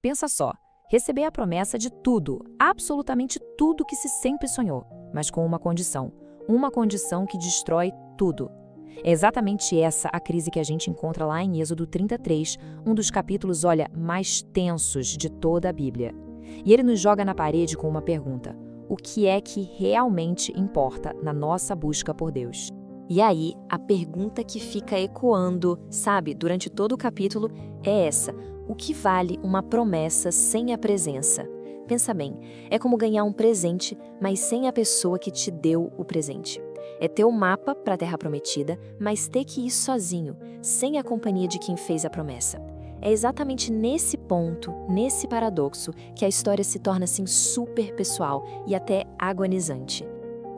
Pensa só, receber a promessa de tudo, absolutamente tudo que se sempre sonhou, mas com uma condição que destrói tudo. É exatamente essa a crise que a gente encontra lá em Êxodo 33, um dos capítulos, mais tensos de toda a Bíblia. E ele nos joga na parede com uma pergunta: o que é que realmente importa na nossa busca por Deus? E aí, a pergunta que fica ecoando, durante todo o capítulo é essa: o que vale uma promessa sem a presença? Pensa bem, é como ganhar um presente, mas sem a pessoa que te deu o presente. É ter o mapa para a Terra Prometida, mas ter que ir sozinho, sem a companhia de quem fez a promessa. É exatamente nesse ponto, nesse paradoxo, que a história se torna super pessoal e até agonizante.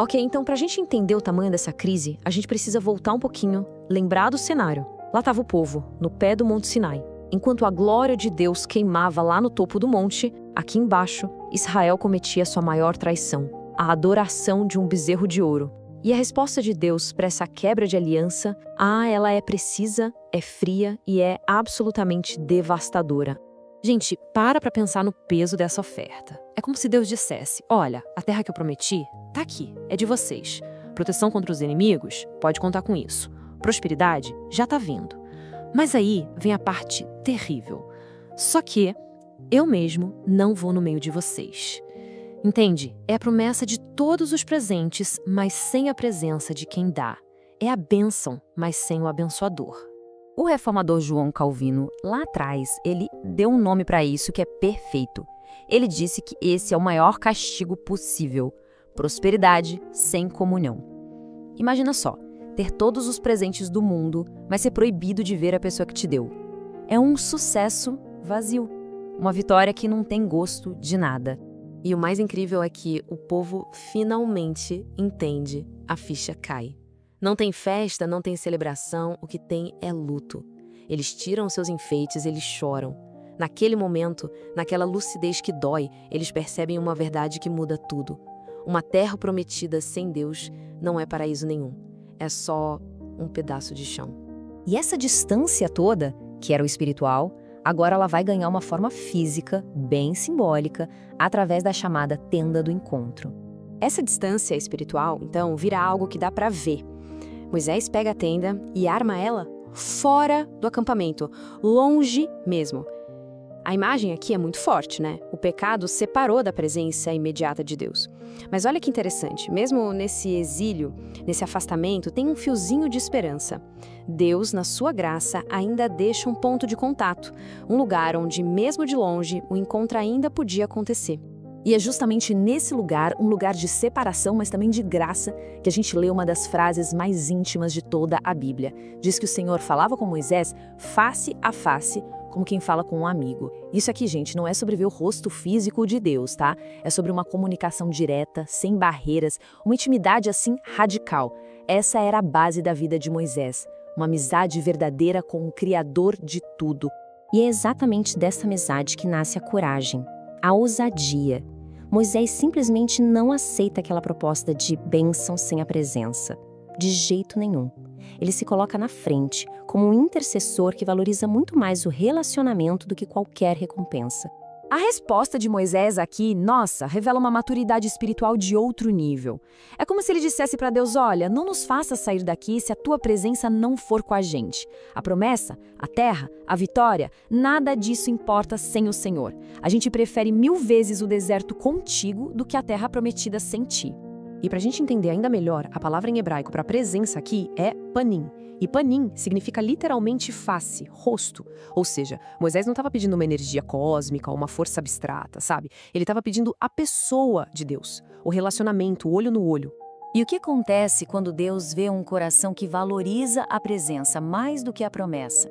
Ok, então pra gente entender o tamanho dessa crise, a gente precisa voltar um pouquinho, lembrar do cenário. Lá estava o povo, no pé do Monte Sinai. Enquanto a glória de Deus queimava lá no topo do monte, aqui embaixo, Israel cometia sua maior traição, a adoração de um bezerro de ouro. E a resposta de Deus para essa quebra de aliança, ela é precisa, é fria e é absolutamente devastadora. Gente, para pensar no peso dessa oferta. É como se Deus dissesse: olha, a terra que eu prometi tá aqui, é de vocês. Proteção contra os inimigos? Pode contar com isso. Prosperidade? Já tá vindo. Mas aí vem a parte terrível. Só que eu mesmo não vou no meio de vocês. Entende? É a promessa de todos os presentes, mas sem a presença de quem dá. É a bênção, mas sem o abençoador. O reformador João Calvino, lá atrás, ele deu um nome para isso que é perfeito. Ele disse que esse é o maior castigo possível: prosperidade sem comunhão. Imagina só, ter todos os presentes do mundo, mas ser proibido de ver a pessoa que te deu. É um sucesso vazio, uma vitória que não tem gosto de nada. E o mais incrível é que o povo finalmente entende, a ficha cai. Não tem festa, não tem celebração, o que tem é luto. Eles tiram seus enfeites, eles choram. Naquele momento, naquela lucidez que dói, eles percebem uma verdade que muda tudo. Uma terra prometida sem Deus não é paraíso nenhum. É só um pedaço de chão. E essa distância toda, que era o espiritual, agora ela vai ganhar uma forma física, bem simbólica, através da chamada tenda do encontro. Essa distância espiritual, então, vira algo que dá para ver. Moisés pega a tenda e arma ela fora do acampamento, longe mesmo. A imagem aqui é muito forte, né? O pecado separou da presença imediata de Deus. Mas olha que interessante, mesmo nesse exílio, nesse afastamento, tem um fiozinho de esperança. Deus, na sua graça, ainda deixa um ponto de contato, um lugar onde, mesmo de longe, o encontro ainda podia acontecer. E é justamente nesse lugar, um lugar de separação, mas também de graça, que a gente lê uma das frases mais íntimas de toda a Bíblia. Diz que o Senhor falava com Moisés face a face, como quem fala com um amigo. Isso aqui, gente, não é sobre ver o rosto físico de Deus, tá? É sobre uma comunicação direta, sem barreiras, uma intimidade assim radical. Essa era a base da vida de Moisés, uma amizade verdadeira com o Criador de tudo. E é exatamente dessa amizade que nasce a coragem, a ousadia. Moisés simplesmente não aceita aquela proposta de bênção sem a presença. De jeito nenhum. Ele se coloca na frente, como um intercessor que valoriza muito mais o relacionamento do que qualquer recompensa. A resposta de Moisés aqui, revela uma maturidade espiritual de outro nível. É como se ele dissesse para Deus: olha, não nos faça sair daqui se a tua presença não for com a gente. A promessa, a terra, a vitória, nada disso importa sem o Senhor. A gente prefere 1000 vezes o deserto contigo do que a terra prometida sem ti. E para a gente entender ainda melhor, a palavra em hebraico para presença aqui é panim. E panim significa literalmente face, rosto. Ou seja, Moisés não estava pedindo uma energia cósmica ou uma força abstrata, sabe? Ele estava pedindo a pessoa de Deus, o relacionamento, o olho no olho. E o que acontece quando Deus vê um coração que valoriza a presença mais do que a promessa?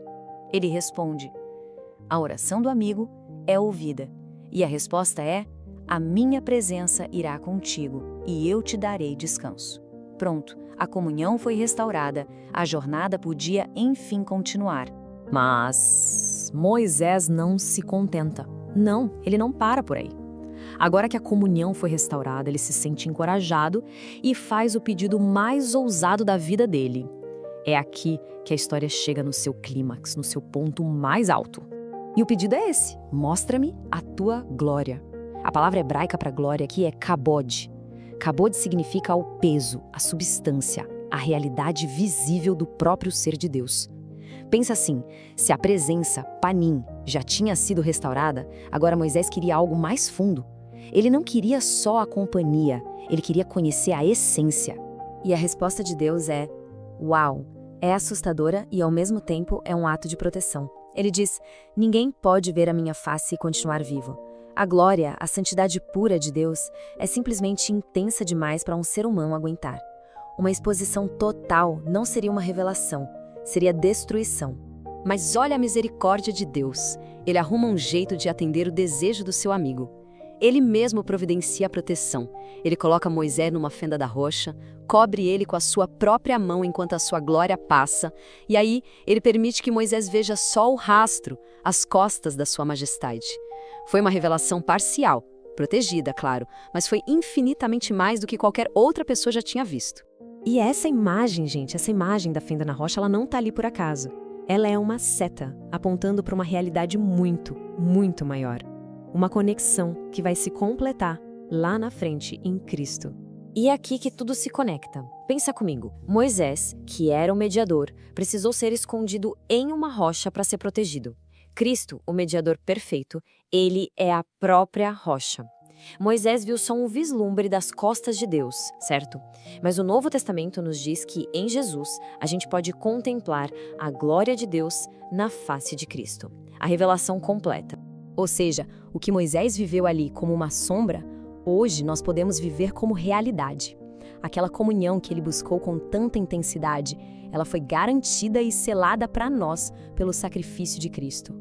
Ele responde: a oração do amigo é ouvida. E a resposta é: a minha presença irá contigo e eu te darei descanso. Pronto, a comunhão foi restaurada, a jornada podia enfim continuar. Mas Moisés não se contenta. Não, ele não para por aí. Agora que a comunhão foi restaurada, ele se sente encorajado e faz o pedido mais ousado da vida dele. É aqui que a história chega no seu clímax, no seu ponto mais alto. E o pedido é esse: mostra-me a tua glória. A palavra hebraica para glória aqui é kabod. Kabod significa o peso, a substância, a realidade visível do próprio ser de Deus. Pensa assim, se a presença, panim, já tinha sido restaurada, agora Moisés queria algo mais fundo. Ele não queria só a companhia, ele queria conhecer a essência. E a resposta de Deus é: uau, é assustadora e ao mesmo tempo é um ato de proteção. Ele diz: ninguém pode ver a minha face e continuar vivo. A glória, a santidade pura de Deus é simplesmente intensa demais para um ser humano aguentar. Uma exposição total não seria uma revelação, seria destruição. Mas olha a misericórdia de Deus. Ele arruma um jeito de atender o desejo do seu amigo. Ele mesmo providencia a proteção. Ele coloca Moisés numa fenda da rocha, cobre ele com a sua própria mão enquanto a sua glória passa, e aí ele permite que Moisés veja só o rastro, as costas da sua majestade. Foi uma revelação parcial, protegida, claro, mas foi infinitamente mais do que qualquer outra pessoa já tinha visto. E essa imagem, gente, essa imagem da fenda na rocha, ela não está ali por acaso. Ela é uma seta, apontando para uma realidade muito, muito maior. Uma conexão que vai se completar lá na frente em Cristo. E é aqui que tudo se conecta. Pensa comigo. Moisés, que era o mediador, precisou ser escondido em uma rocha para ser protegido. Cristo, o mediador perfeito, ele é a própria rocha. Moisés viu só um vislumbre das costas de Deus, certo? Mas o Novo Testamento nos diz que, em Jesus, a gente pode contemplar a glória de Deus na face de Cristo. A revelação completa. Ou seja, o que Moisés viveu ali como uma sombra, hoje nós podemos viver como realidade. Aquela comunhão que ele buscou com tanta intensidade, ela foi garantida e selada para nós pelo sacrifício de Cristo.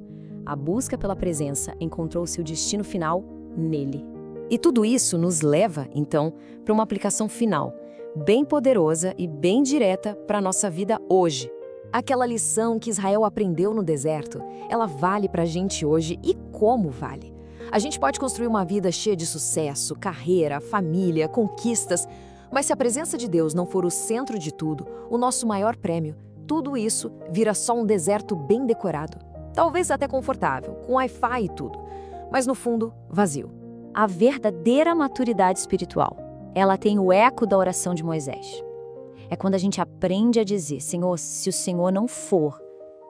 A busca pela presença encontrou seu destino final nele. E tudo isso nos leva, então, para uma aplicação final, bem poderosa e bem direta para a nossa vida hoje. Aquela lição que Israel aprendeu no deserto, ela vale para a gente hoje e como vale. A gente pode construir uma vida cheia de sucesso, carreira, família, conquistas, mas se a presença de Deus não for o centro de tudo, o nosso maior prêmio, tudo isso vira só um deserto bem decorado. Talvez até confortável, com Wi-Fi e tudo, mas no fundo, vazio. A verdadeira maturidade espiritual, ela tem o eco da oração de Moisés. É quando a gente aprende a dizer: Senhor, se o Senhor não for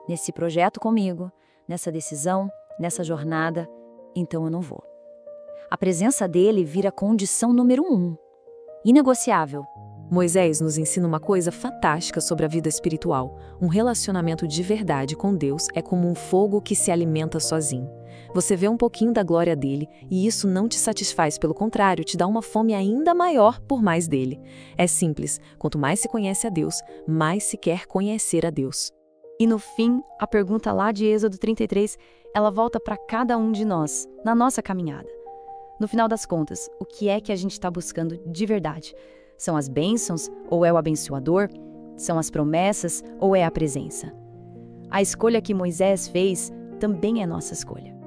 nesse projeto comigo, nessa decisão, nessa jornada, então eu não vou. A presença dele vira condição número 1, inegociável. Moisés nos ensina uma coisa fantástica sobre a vida espiritual. Um relacionamento de verdade com Deus é como um fogo que se alimenta sozinho. Você vê um pouquinho da glória dele e isso não te satisfaz, pelo contrário, te dá uma fome ainda maior por mais dele. É simples, quanto mais se conhece a Deus, mais se quer conhecer a Deus. E no fim, a pergunta lá de Êxodo 33, ela volta para cada um de nós, na nossa caminhada. No final das contas, o que é que a gente está buscando de verdade? São as bênçãos ou é o abençoador? São as promessas ou é a presença? A escolha que Moisés fez também é nossa escolha.